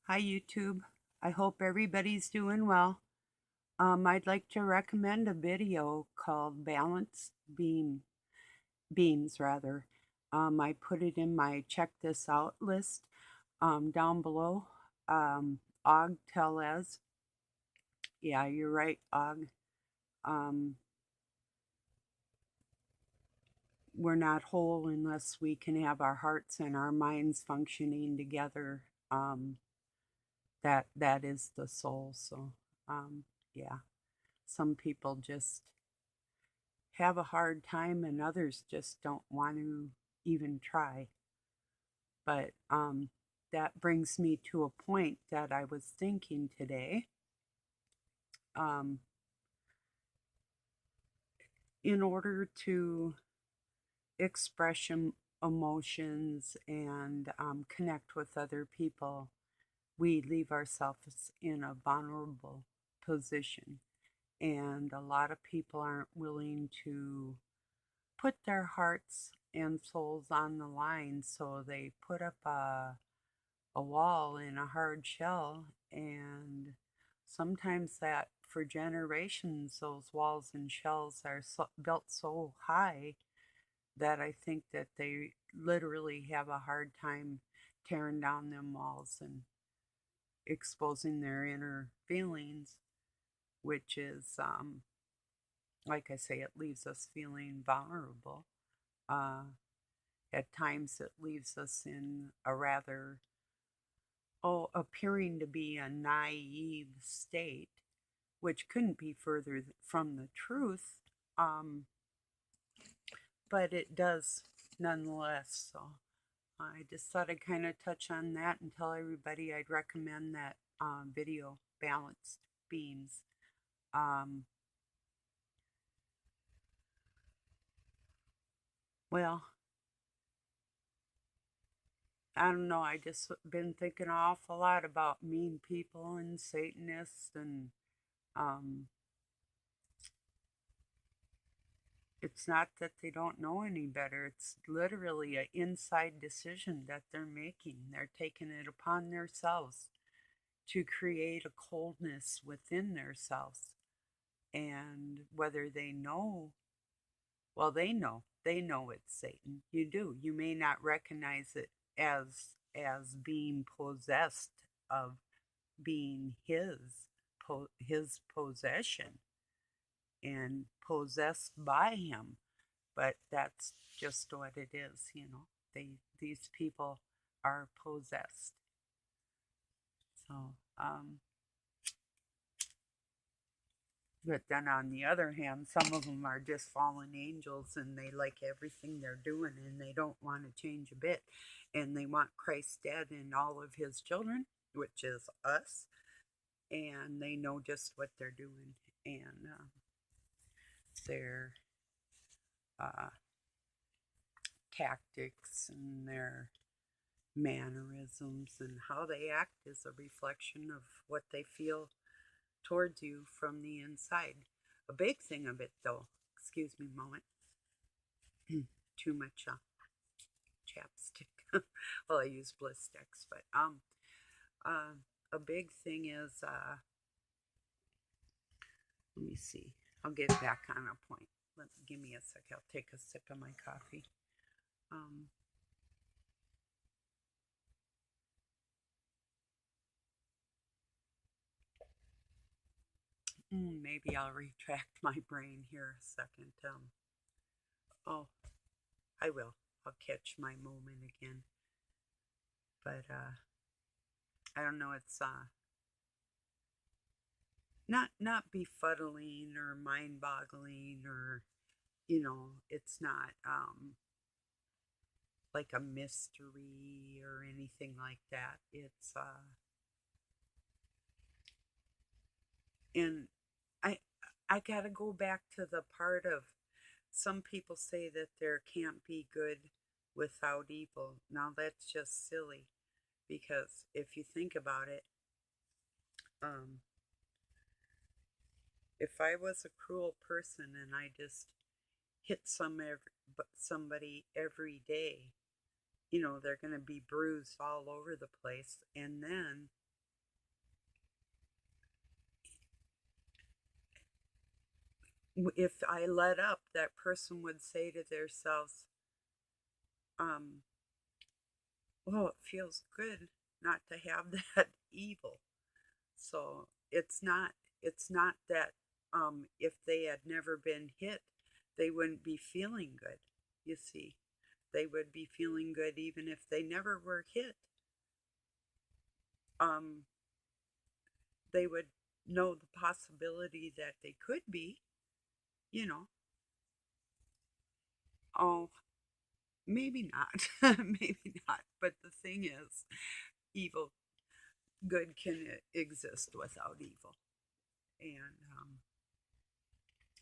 Hi YouTube. I hope everybody's doing well. I'd like to recommend a video called Balanced Beams rather. I put it in my check this out list down below. Og Telez. Yeah, you're right, Og. Um, we're not whole unless we can have our hearts and our minds functioning together. Um, that is the soul. So, yeah, some people just have a hard time and others just don't want to even try. But that brings me to a point that I was thinking today. Um, in order to express emotions and connect with other people, we leave ourselves in a vulnerable position. And a lot of people aren't willing to put their hearts and souls on the line, so they put up a wall in a hard shell, and sometimes that for generations those walls and shells are built so high that I think that they literally have a hard time tearing down them walls and exposing their inner feelings, which is like I say, it leaves us feeling vulnerable. uh, at times it leaves us in a rather appearing to be a naive state, which couldn't be further from the truth, um, but it does nonetheless. So I just thought I'd kind of touch on that and tell everybody I'd recommend that video, Balanced Beams. Um, well, I don't know. I just been thinking an awful lot about mean people and Satanists and um, it's not that they don't know any better. It's literally an inside decision that they're making. They're taking it upon themselves to create a coldness within themselves. And whether they know, well, they know it's Satan. You do. You may not recognize it as being possessed of being his possession and possessed by him, but that's just what it is, you know. These people are possessed. So, but then on the other hand, some of them are just fallen angels and they like everything they're doing and they don't want to change a bit, and they want Christ dead and all of his children, which is us, and they know just what they're doing, and their uh, tactics and their mannerisms and how they act is a reflection of what they feel towards you from the inside. A big thing of it, though, excuse me a moment, too much chapstick. Well, I use Blistex, but uh, a big thing is, let me see, I'll get back on a point. Give me a sec. I'll take a sip of my coffee. Um, Maybe I'll retract my brain here a second. Oh, I will. I'll catch my moment again. But I don't know. It's not befuddling or mind-boggling, or it's not like a mystery or anything like that. It's and I gotta go back to the part of, some people say that there can't be good without evil. Now that's just silly, because if you think about it, um, if I was a cruel person and I just hit somebody every day, they're going to be bruised all over the place. And then if I let up, that person would say to themselves, um, "Oh, it feels good not to have that evil." So it's not that if they had never been hit, they wouldn't be feeling good. You see, they would be feeling good even if they never were hit. Um, they would know the possibility that they could be. You know, oh, maybe not, maybe not. But the thing is, evil, good can exist without evil, and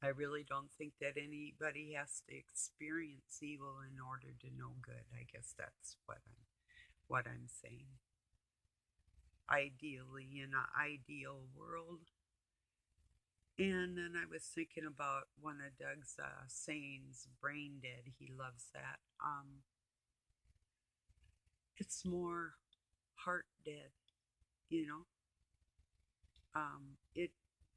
I really don't think that anybody has to experience evil in order to know good. I guess that's what I'm saying. Ideally, in an ideal world. And then I was thinking about one of Doug's sayings, brain dead. He loves that. It's more heart dead, you know. It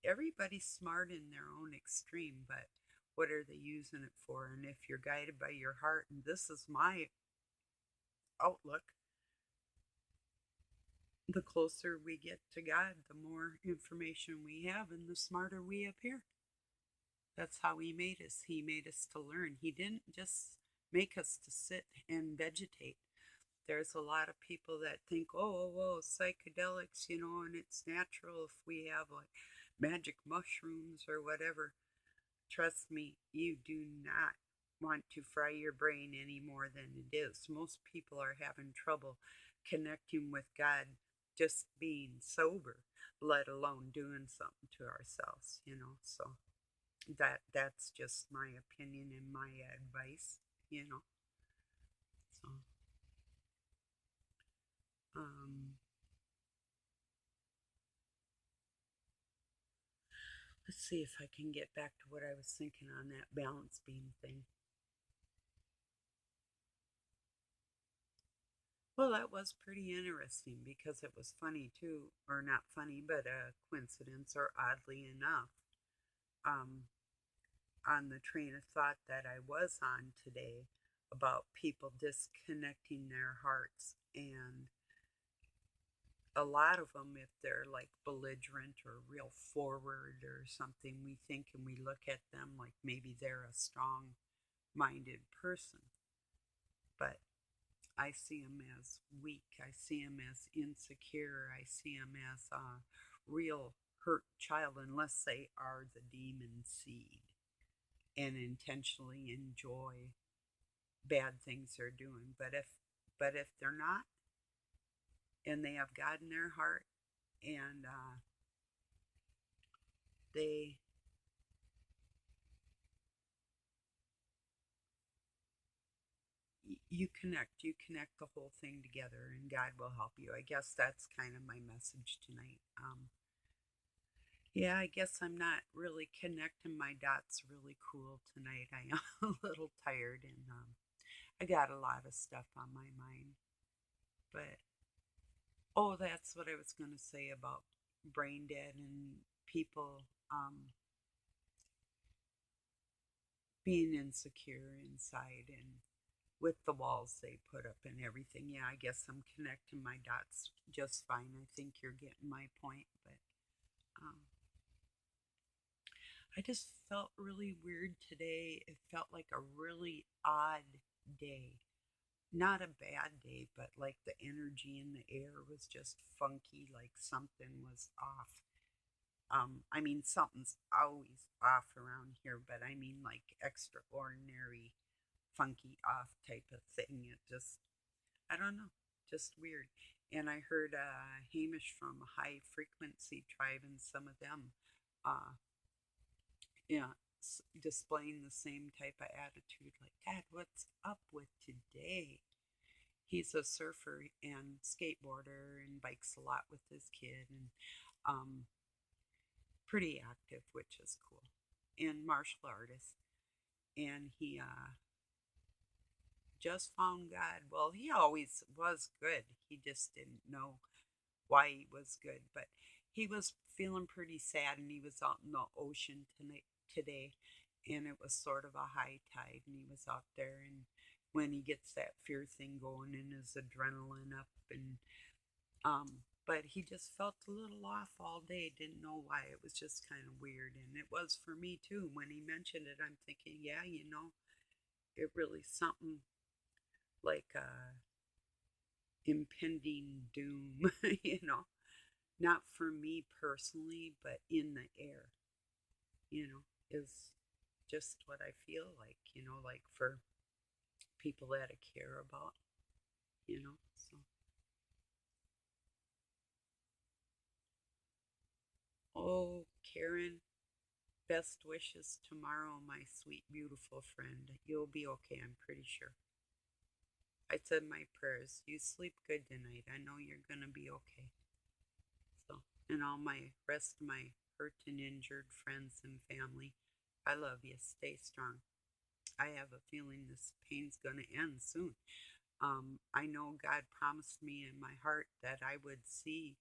everybody's smart in their own extreme, but what are they using it for? And if you're guided by your heart, and this is my outlook, the closer we get to God, the more information we have, and the smarter we appear. That's how He made us. He made us to learn. He didn't just make us to sit and vegetate. There's a lot of people that think, oh, psychedelics, and it's natural if we have like magic mushrooms or whatever. Trust me, you do not want to fry your brain any more than it is. Most people are having trouble connecting with God just being sober, let alone doing something to ourselves. So that's just my opinion and my advice. So um let's see if I can get back to what I was thinking on that balance beam thing. Well, that was pretty interesting because it was funny too, or not funny, but a coincidence, or oddly enough, um, on the train of thought that I was on today about people disconnecting their hearts. And a lot of them, if they're like belligerent or real forward or something, we think and we look at them like maybe they're a strong minded person. But I see them as weak. I see them as insecure. I see them as a real hurt child, unless they are the demon seed and intentionally enjoy bad things they're doing. But if they're not, and they have God in their heart, and they you connect the whole thing together, and God will help you. I guess that's kind of my message tonight. Yeah, I guess I'm not really connecting my dots really cool tonight. I am a little tired, and I got a lot of stuff on my mind. But oh, that's what I was going to say about brain dead and people being insecure inside and with the walls they put up and everything. Yeah, I guess I'm connecting my dots just fine. I think you're getting my point, but um, I just felt really weird today. It felt like a really odd day. Not a bad day, but like the energy in the air was just funky, like something was off. I mean, something's always off around here, but I mean, like extraordinary, funky off type of thing. It just, I don't know, just weird. And I heard Hamish from High Frequency Tribe and some of them, uh, yeah, displaying the same type of attitude. Like, Dad, what's up with today? He's a surfer and skateboarder and bikes a lot with his kid, and um, pretty active, which is cool, and martial artist. And he just found God. Well, he always was good. He just didn't know why he was good, but he was feeling pretty sad, and he was out in the ocean today, and it was sort of a high tide, and he was out there, and when he gets that fear thing going and his adrenaline up, and but he just felt a little off all day, didn't know why. It was just kind of weird, and it was for me too. When he mentioned it, I'm thinking, yeah, it really something like impending doom, not for me personally, but in the air, is just what I feel like, like for people that I care about, so. Oh, Karen, best wishes tomorrow, my sweet, beautiful friend. You'll be okay, I'm pretty sure. I said my prayers. You sleep good tonight. I know you're going to be okay. So, and all my rest of my hurt and injured friends and family, I love you. Stay strong. I have a feeling this pain's going to end soon. I know God promised me in my heart that I would see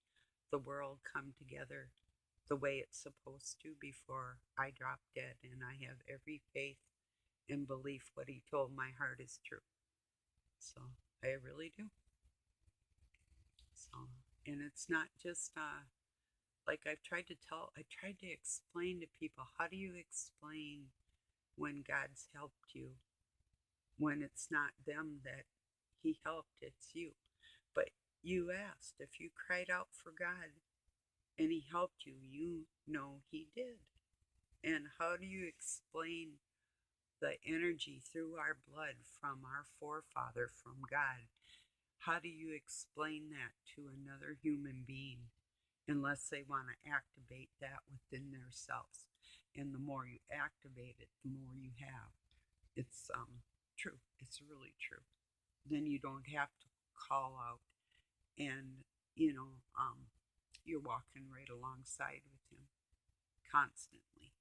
the world come together the way it's supposed to before I drop dead, and I have every faith and belief what He told my heart is true. So I really do. So, and it's not just like I tried to explain to people, how do you explain when God's helped you, when it's not them that He helped, it's you. But you asked, if you cried out for God and He helped you, you know He did. And how do you explain the energy through our blood from our forefather, from God? How do you explain that to another human being unless they want to activate that within themselves? And the more you activate it, the more you have. It's true. It's really true. Then you don't have to call out, and you're walking right alongside with Him constantly,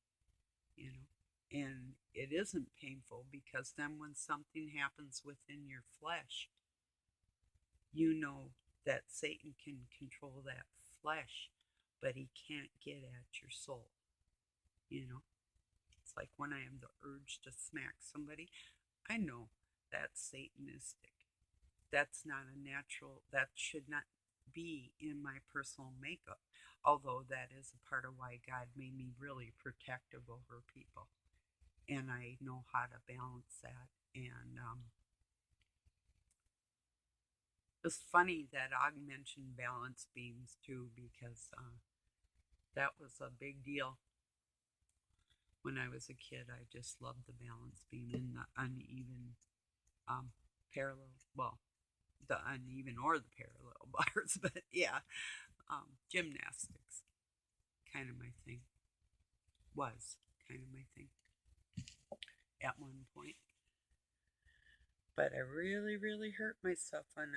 you know. And it isn't painful, because then when something happens within your flesh, you know that Satan can control that flesh, but he can't get at your soul, you know. It's like when I have the urge to smack somebody, I know that's Satanistic. That's not a natural, that should not be in my personal makeup, although that is a part of why God made me really protective over people. And I know how to balance that. And it's funny that Og mentioned balance beams too, because that was a big deal when I was a kid. I just loved the balance beam and the uneven parallel, well, the uneven or the parallel bars, but yeah, gymnastics, kind of my thing, was kind of my thing at one point. But I really, really hurt myself on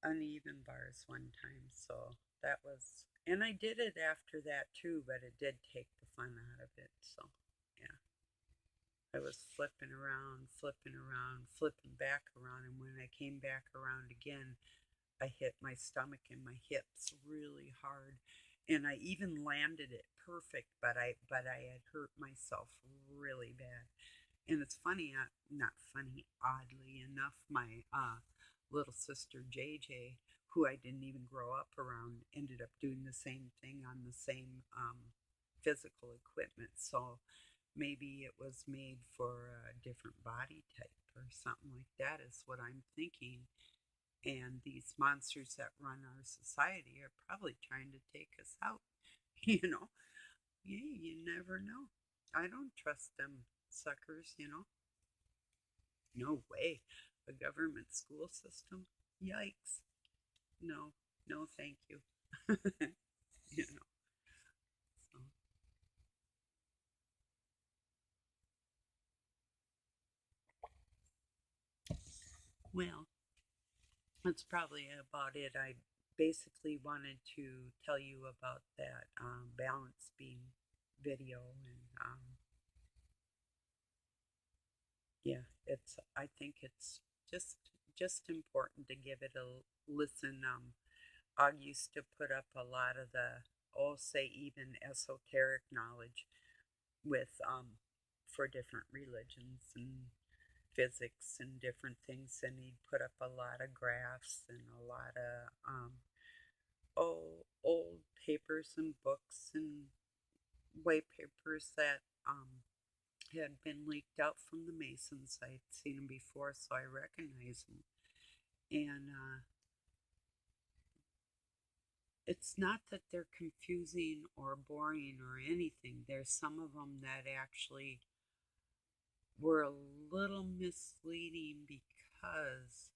uneven bars one time. So that was, and I did it after that too, but it did take the fun out of it. So yeah, I was flipping around, flipping back around. And when I came back around again, I hit my stomach and my hips really hard. And I even landed it perfect, but I had hurt myself really bad. And it's funny, not funny, oddly enough, my little sister JJ, who I didn't even grow up around, ended up doing the same thing on the same physical equipment. So maybe it was made for a different body type or something like that, is what I'm thinking. And these monsters that run our society are probably trying to take us out, you know. Yeah, you never know. I don't trust them suckers, No way. A government school system? Yikes. No, no, thank you. you know, so. Well, that's probably about it. I basically wanted to tell you about that balance beam video, and yeah, I think it's just important to give it a listen. Og used to put up a lot of the, oh, say even esoteric knowledge with for different religions and physics and different things, and he'd put up a lot of graphs and a lot of old papers and books and white papers that had been leaked out from the Masons. I'd seen them before, so I recognized them. And it's not that they're confusing or boring or anything. There's some of them that actually were a little misleading because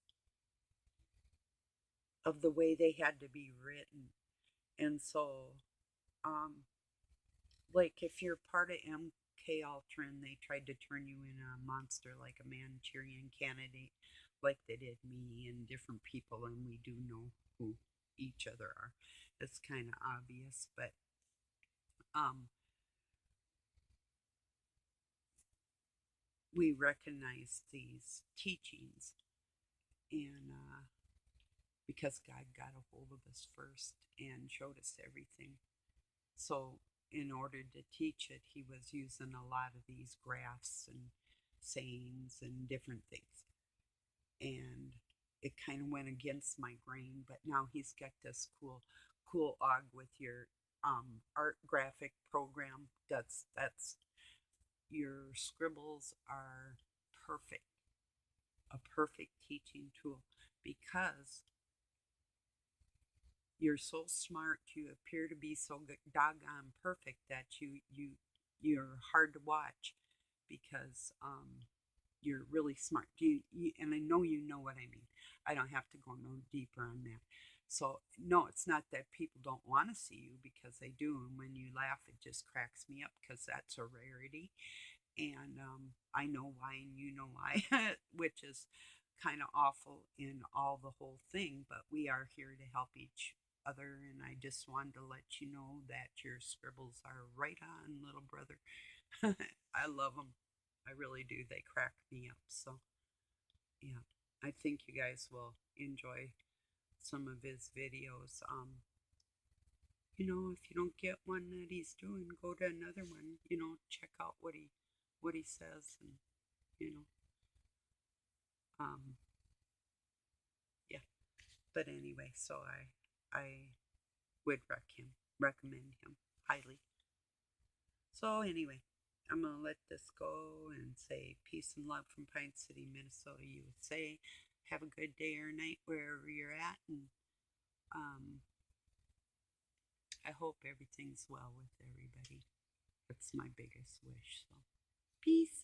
of the way they had to be written. And so, like if you're part of MK Ultra and they tried to turn you in a monster like a Manchurian candidate, like they did me and different people, and we do know who each other are. It's kind of obvious, but um, we recognize these teachings, and because God got a hold of us first and showed us everything. So, in order to teach it, he was using a lot of these graphs and sayings and different things. And it kind of went against my grain, but now he's got this cool og with your art graphic program. That's your scribbles are perfect, a perfect teaching tool because you're so smart, you appear to be so doggone perfect that you're hard to watch because you're really smart. And I know you know what I mean. I don't have to go no deeper on that. So no, it's not that people don't want to see you, because they do, and when you laugh, it just cracks me up because that's a rarity. And I know why, and you know why, which is kind of awful in all the whole thing. But we are here to help each other, and I just wanted to let you know that your scribbles are right on, little brother. I love them. I really do. They crack me up. So, yeah, I think you guys will enjoy some of his videos. If you don't get one that he's doing, go to another one. Check out what he says, and you know, um, yeah. But anyway, so I would recommend him highly. So anyway, I'm gonna let this go and say peace and love from Pine City, Minnesota, USA. Have a good day or night wherever you're at, and um, I hope everything's well with everybody. That's my biggest wish. So, peace.